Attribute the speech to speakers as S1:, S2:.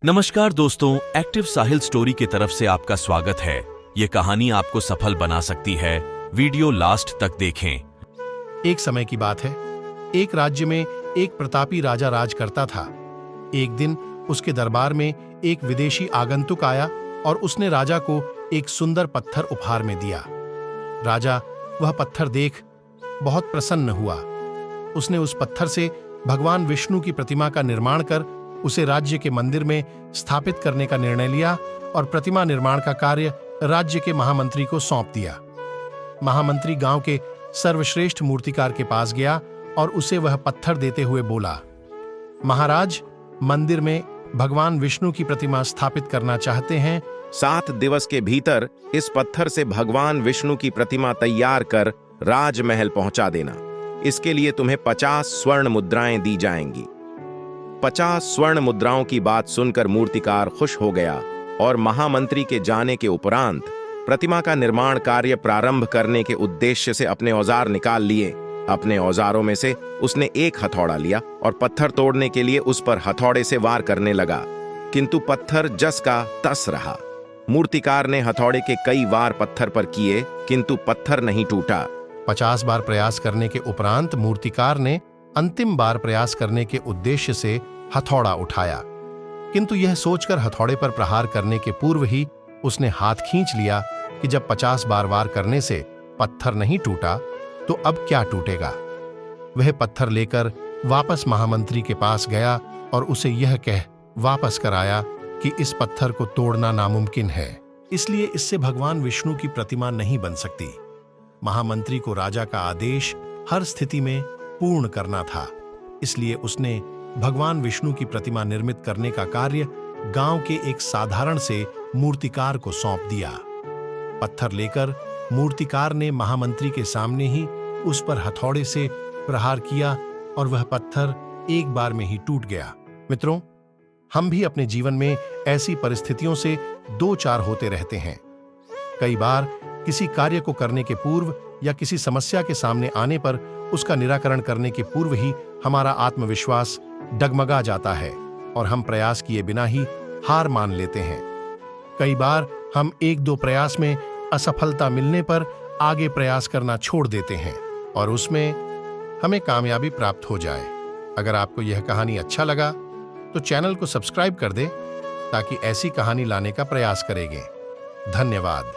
S1: नमस्कार दोस्तों, एक्टिव साहिल स्टोरी की तरफ से आपका स्वागत है। ये कहानी आपको सफल बना सकती है। वीडियो लास्ट तक देखें।
S2: एक समय की बात है। एक राज्य में एक प्रतापी राजा राज करता था। एक दिन उसके दरबार में एक विदेशी आगंतुक आया और उसने राजा को एक सुंदर पत्थर उपहार में दिया। राजा वह पत्थर देख बहुत प्रसन्न हुआ। उसने उस पत्थर से भगवान विष्णु की प्रतिमा का निर्माण कर उसे राज्य के मंदिर में स्थापित करने का निर्णय लिया और प्रतिमा निर्माण का कार्य राज्य के महामंत्री को सौंप दिया। महामंत्री गांव के सर्वश्रेष्ठ मूर्तिकार के पास गया और उसे वह पत्थर देते हुए बोला, महाराज, मंदिर में भगवान विष्णु की प्रतिमा स्थापित करना चाहते हैं।
S3: 7 दिवस के भीतर इस पत्थर से भगवान विष्णु की प्रतिमा तैयार कर राजमहल पहुंचा देना। इसके लिए तुम्हें 50 स्वर्ण मुद्राएं दी जाएंगी। 50 स्वर्ण मुद्राओं की बात सुनकर मूर्तिकार खुश हो गया और महामंत्री के जाने के उपरांत प्रतिमा का निर्माण कार्य प्रारंभ करने के उद्देश्य से अपने औजार निकाल लिए। अपने औजारों में से उसने एक हथौड़ा लिया और पत्थर तोड़ने के लिए उस पर हथौड़े से वार करने लगा, किंतु पत्थर जस का तस रहा। मूर्तिकार ने हथौड़े के कई वार पत्थर पर किए, किंतु पत्थर नहीं टूटा।
S2: 50 बार प्रयास करने के उपरांत मूर्तिकार ने अंतिम बार प्रयास करने के उद्देश्य से हथौड़ा उठाया, किंतु यह सोचकर हथौड़े पर प्रहार करने के पूर्व ही उसने हाथ खींच लिया कि जब 50 बार वार करने से पत्थर नहीं टूटा तो अब क्या टूटेगा। वह पत्थर लेकर वापस महामंत्री के पास गया और उसे यह कह वापस कराया कि इस पत्थर को तोड़ना नामुमकिन है, इसलिए इससे भगवान विष्णु की प्रतिमा नहीं बन सकती। महामंत्री को राजा का आदेश हर स्थिति में पूर्ण करना था, इसलिए उसने भगवान विष्णु की प्रतिमा निर्मित करने का कार्य गांव के एक साधारण से मूर्तिकार को सौंप दिया। पत्थर लेकर मूर्तिकार ने महामंत्री के सामने ही उस पर हथौड़े से प्रहार किया और वह पत्थर एक बार में ही टूट गया। मित्रों, हम भी अपने जीवन में ऐसी परिस्थितियों से दो चार होते रहते हैं। कई बार किसी कार्य को करने के पूर्व या किसी समस्या के सामने आने पर उसका निराकरण करने के पूर्व ही हमारा आत्मविश्वास डगमगा जाता है और हम प्रयास किए बिना ही हार मान लेते हैं। कई बार हम 1-2 प्रयास में असफलता मिलने पर आगे प्रयास करना छोड़ देते हैं और उसमें हमें कामयाबी प्राप्त हो जाए। अगर आपको यह कहानी अच्छा लगा तो चैनल को सब्सक्राइब कर दें ताकि ऐसी कहानी लाने का प्रयास करेंगे। धन्यवाद।